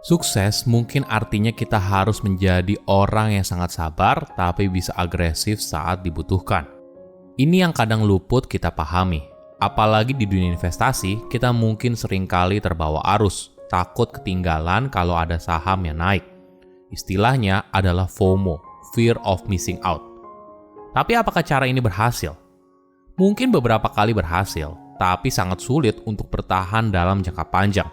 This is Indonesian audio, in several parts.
Sukses mungkin artinya kita harus menjadi orang yang sangat sabar tapi bisa agresif saat dibutuhkan. Ini yang kadang luput kita pahami. Apalagi di dunia investasi, kita mungkin seringkali terbawa arus, takut ketinggalan kalau ada saham yang naik. Istilahnya adalah FOMO, Fear of Missing Out. Tapi apakah cara ini berhasil? Mungkin beberapa kali berhasil, tapi sangat sulit untuk bertahan dalam jangka panjang.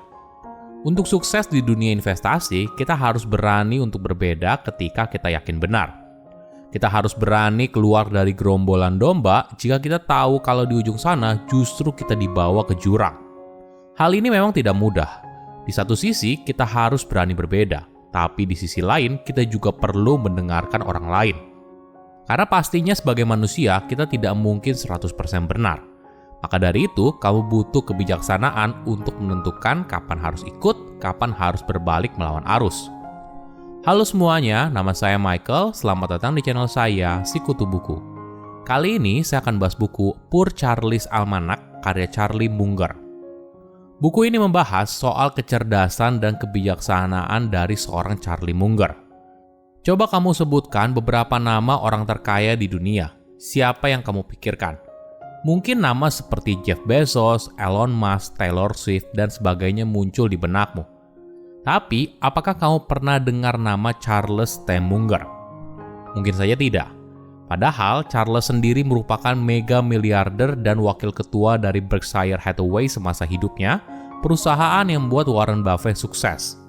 Untuk sukses di dunia investasi, kita harus berani untuk berbeda ketika kita yakin benar. Kita harus berani keluar dari gerombolan domba jika kita tahu kalau di ujung sana justru kita dibawa ke jurang. Hal ini memang tidak mudah. Di satu sisi, kita harus berani berbeda, tapi di sisi lain, kita juga perlu mendengarkan orang lain. Karena pastinya sebagai manusia, kita tidak mungkin 100% benar. Maka dari itu, kamu butuh kebijaksanaan untuk menentukan kapan harus ikut, kapan harus berbalik melawan arus. Halo semuanya, nama saya Michael. Selamat datang di channel saya, Sikutu Buku. Kali ini saya akan bahas buku Poor Charlie's Almanack karya Charlie Munger. Buku ini membahas soal kecerdasan dan kebijaksanaan dari seorang Charlie Munger. Coba kamu sebutkan beberapa nama orang terkaya di dunia. Siapa yang kamu pikirkan? Mungkin nama seperti Jeff Bezos, Elon Musk, Taylor Swift, dan sebagainya muncul di benakmu. Tapi, apakah kamu pernah dengar nama Charles T. Munger? Mungkin saja tidak. Padahal, Charles sendiri merupakan mega miliarder dan wakil ketua dari Berkshire Hathaway semasa hidupnya, perusahaan yang membuat Warren Buffett sukses.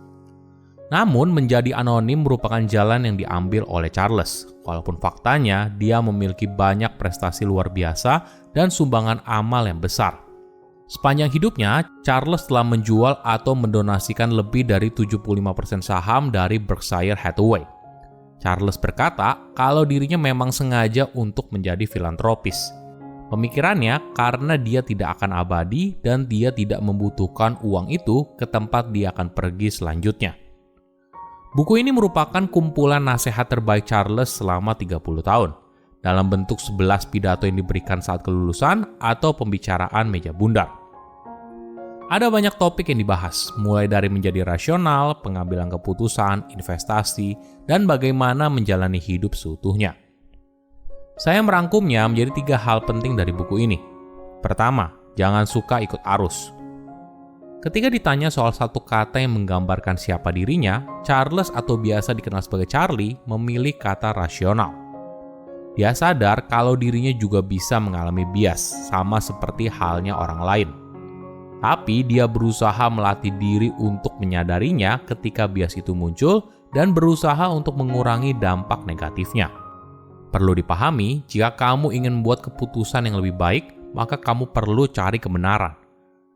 Namun, menjadi anonim merupakan jalan yang diambil oleh Charles. Walaupun faktanya, dia memiliki banyak prestasi luar biasa dan sumbangan amal yang besar. Sepanjang hidupnya, Charles telah menjual atau mendonasikan lebih dari 75% saham dari Berkshire Hathaway. Charles berkata kalau dirinya memang sengaja untuk menjadi filantropis. Pemikirannya karena dia tidak akan abadi dan dia tidak membutuhkan uang itu ke tempat dia akan pergi selanjutnya. Buku ini merupakan kumpulan nasihat terbaik Charles selama 30 tahun, dalam bentuk 11 pidato yang diberikan saat kelulusan atau pembicaraan meja bundar. Ada banyak topik yang dibahas, mulai dari menjadi rasional, pengambilan keputusan, investasi, dan bagaimana menjalani hidup seutuhnya. Saya merangkumnya menjadi 3 hal penting dari buku ini. Pertama, jangan suka ikut arus. Ketika ditanya soal satu kata yang menggambarkan siapa dirinya, Charles atau biasa dikenal sebagai Charlie memilih kata rasional. Dia sadar kalau dirinya juga bisa mengalami bias, sama seperti halnya orang lain. Tapi dia berusaha melatih diri untuk menyadarinya ketika bias itu muncul dan berusaha untuk mengurangi dampak negatifnya. Perlu dipahami, jika kamu ingin membuat keputusan yang lebih baik, maka kamu perlu cari kebenaran.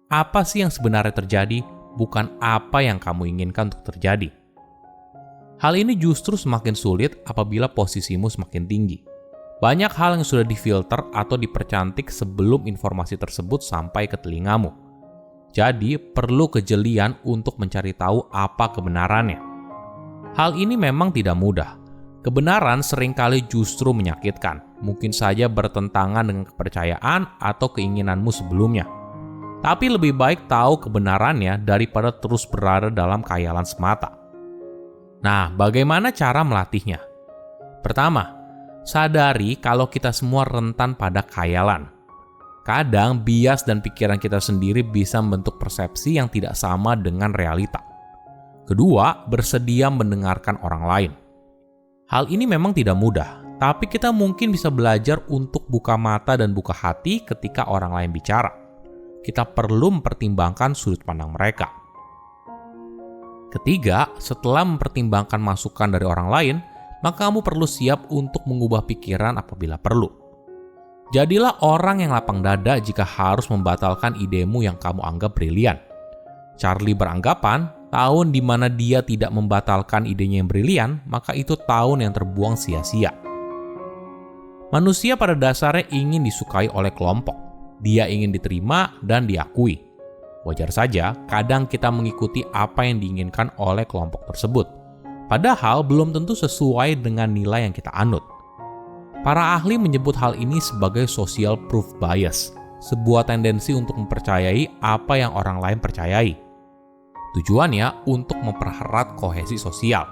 Apa sih yang sebenarnya terjadi, bukan apa yang kamu inginkan untuk terjadi. Hal ini justru semakin sulit apabila posisimu semakin tinggi. Banyak hal yang sudah difilter atau dipercantik sebelum informasi tersebut sampai ke telingamu. Jadi, perlu kejelian untuk mencari tahu apa kebenarannya. Hal ini memang tidak mudah. Kebenaran seringkali justru menyakitkan, mungkin saja bertentangan dengan kepercayaan atau keinginanmu sebelumnya. Tapi lebih baik tahu kebenarannya daripada terus berada dalam khayalan semata. Nah, bagaimana cara melatihnya? Pertama, sadari kalau kita semua rentan pada khayalan. Kadang bias dan pikiran kita sendiri bisa membentuk persepsi yang tidak sama dengan realita. Kedua, bersedia mendengarkan orang lain. Hal ini memang tidak mudah, tapi kita mungkin bisa belajar untuk buka mata dan buka hati ketika orang lain bicara. Kita perlu mempertimbangkan sudut pandang mereka. Ketiga, setelah mempertimbangkan masukan dari orang lain, maka kamu perlu siap untuk mengubah pikiran apabila perlu. Jadilah orang yang lapang dada jika harus membatalkan idemu yang kamu anggap brilian. Charlie beranggapan, tahun di mana dia tidak membatalkan idenya yang brilian, maka itu tahun yang terbuang sia-sia. Manusia pada dasarnya ingin disukai oleh kelompok. Dia ingin diterima dan diakui. Wajar saja, kadang kita mengikuti apa yang diinginkan oleh kelompok tersebut. Padahal belum tentu sesuai dengan nilai yang kita anut. Para ahli menyebut hal ini sebagai social proof bias, sebuah tendensi untuk mempercayai apa yang orang lain percayai. Tujuannya untuk mempererat kohesi sosial.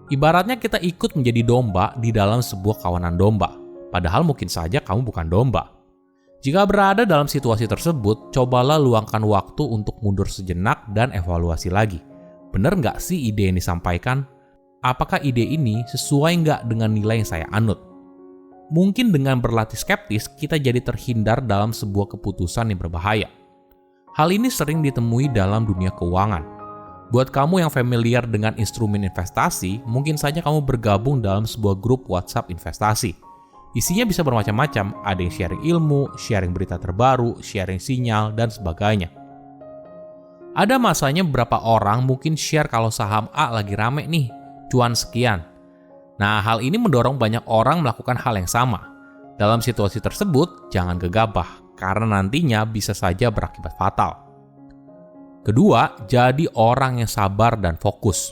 Ibaratnya kita ikut menjadi domba di dalam sebuah kawanan domba, padahal mungkin saja kamu bukan domba. Jika berada dalam situasi tersebut, cobalah luangkan waktu untuk mundur sejenak dan evaluasi lagi. Benar nggak sih ide yang disampaikan? Apakah ide ini sesuai nggak dengan nilai yang saya anut? Mungkin dengan berlatih skeptis, kita jadi terhindar dalam sebuah keputusan yang berbahaya. Hal ini sering ditemui dalam dunia keuangan. Buat kamu yang familiar dengan instrumen investasi, mungkin saja kamu bergabung dalam sebuah grup WhatsApp investasi. Isinya bisa bermacam-macam, ada yang sharing ilmu, sharing berita terbaru, sharing sinyal, dan sebagainya. Ada masanya beberapa orang mungkin share kalau saham A lagi rame nih, cuan sekian. Nah, hal ini mendorong banyak orang melakukan hal yang sama. Dalam situasi tersebut, jangan gegabah, karena nantinya bisa saja berakibat fatal. Kedua, jadi orang yang sabar dan fokus.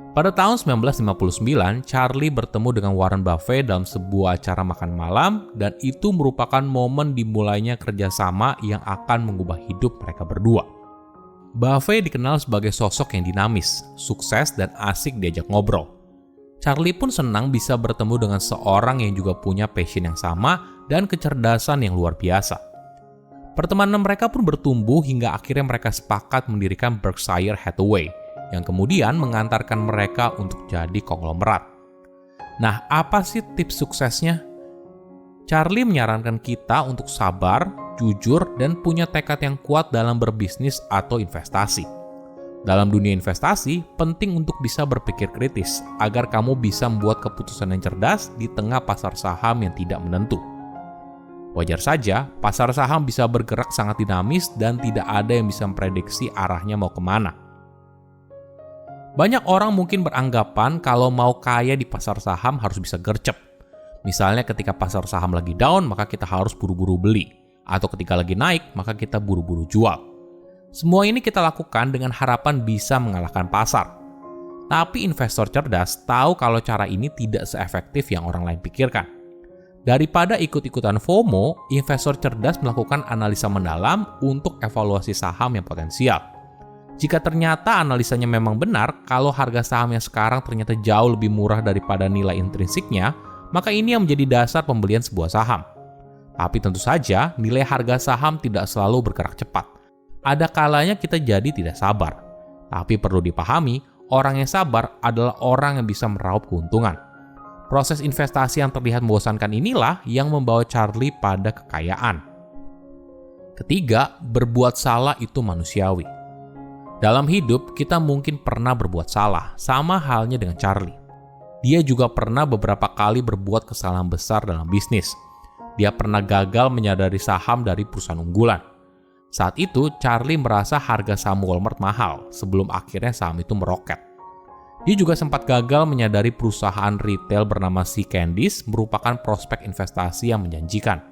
Pada tahun 1959, Charlie bertemu dengan Warren Buffett dalam sebuah acara makan malam, dan itu merupakan momen dimulainya kerjasama yang akan mengubah hidup mereka berdua. Buffett dikenal sebagai sosok yang dinamis, sukses, dan asik diajak ngobrol. Charlie pun senang bisa bertemu dengan seorang yang juga punya passion yang sama dan kecerdasan yang luar biasa. Pertemanan mereka pun bertumbuh hingga akhirnya mereka sepakat mendirikan Berkshire Hathaway, yang kemudian mengantarkan mereka untuk jadi konglomerat. Nah, apa sih tips suksesnya? Charlie menyarankan kita untuk sabar, jujur, dan punya tekad yang kuat dalam berbisnis atau investasi. Dalam dunia investasi, penting untuk bisa berpikir kritis agar kamu bisa membuat keputusan yang cerdas di tengah pasar saham yang tidak menentu. Wajar saja, pasar saham bisa bergerak sangat dinamis dan tidak ada yang bisa memprediksi arahnya mau kemana. Banyak orang mungkin beranggapan kalau mau kaya di pasar saham harus bisa gercep. Misalnya ketika pasar saham lagi down, maka kita harus buru-buru beli. Atau ketika lagi naik, maka kita buru-buru jual. Semua ini kita lakukan dengan harapan bisa mengalahkan pasar. Tapi investor cerdas tahu kalau cara ini tidak seefektif yang orang lain pikirkan. Daripada ikut-ikutan FOMO, investor cerdas melakukan analisa mendalam untuk evaluasi saham yang potensial. Jika ternyata analisanya memang benar, kalau harga saham yang sekarang ternyata jauh lebih murah daripada nilai intrinsiknya, maka ini yang menjadi dasar pembelian sebuah saham. Tapi tentu saja, nilai harga saham tidak selalu bergerak cepat. Ada kalanya kita jadi tidak sabar. Tapi perlu dipahami, orang yang sabar adalah orang yang bisa meraup keuntungan. Proses investasi yang terlihat membosankan inilah yang membawa Charlie pada kekayaan. Ketiga, berbuat salah itu manusiawi. Dalam hidup, kita mungkin pernah berbuat salah, sama halnya dengan Charlie. Dia juga pernah beberapa kali berbuat kesalahan besar dalam bisnis. Dia pernah gagal menyadari saham dari perusahaan unggulan. Saat itu, Charlie merasa harga saham Walmart mahal, sebelum akhirnya saham itu meroket. Dia juga sempat gagal menyadari perusahaan retail bernama Sea Candies merupakan prospek investasi yang menjanjikan.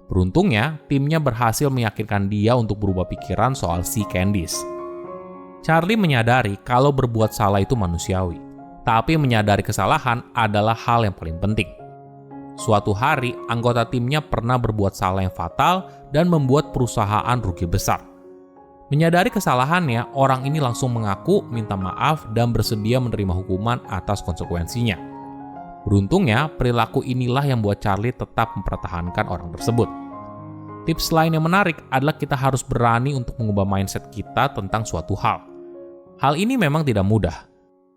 Beruntungnya, timnya berhasil meyakinkan dia untuk berubah pikiran soal Sea Candies. Charlie menyadari kalau berbuat salah itu manusiawi, tapi menyadari kesalahan adalah hal yang paling penting. Suatu hari, anggota timnya pernah berbuat salah yang fatal dan membuat perusahaan rugi besar. Menyadari kesalahannya, orang ini langsung mengaku, minta maaf, dan bersedia menerima hukuman atas konsekuensinya. Beruntungnya, perilaku inilah yang membuat Charlie tetap mempertahankan orang tersebut. Tips lain yang menarik adalah kita harus berani untuk mengubah mindset kita tentang suatu hal. Hal ini memang tidak mudah.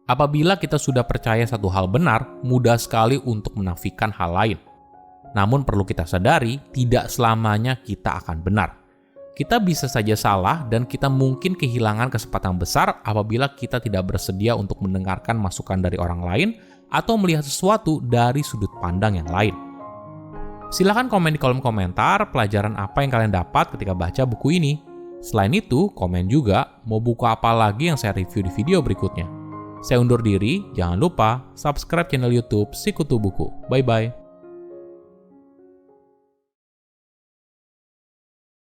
Apabila kita sudah percaya satu hal benar, mudah sekali untuk menafikan hal lain. Namun perlu kita sadari, tidak selamanya kita akan benar. Kita bisa saja salah dan kita mungkin kehilangan kesempatan besar apabila kita tidak bersedia untuk mendengarkan masukan dari orang lain atau melihat sesuatu dari sudut pandang yang lain. Silahkan komen di kolom komentar pelajaran apa yang kalian dapat ketika baca buku ini. Selain itu, komen juga mau buku apa lagi yang saya review di video berikutnya. Saya undur diri, jangan lupa subscribe channel YouTube Sikutu Buku. Bye-bye.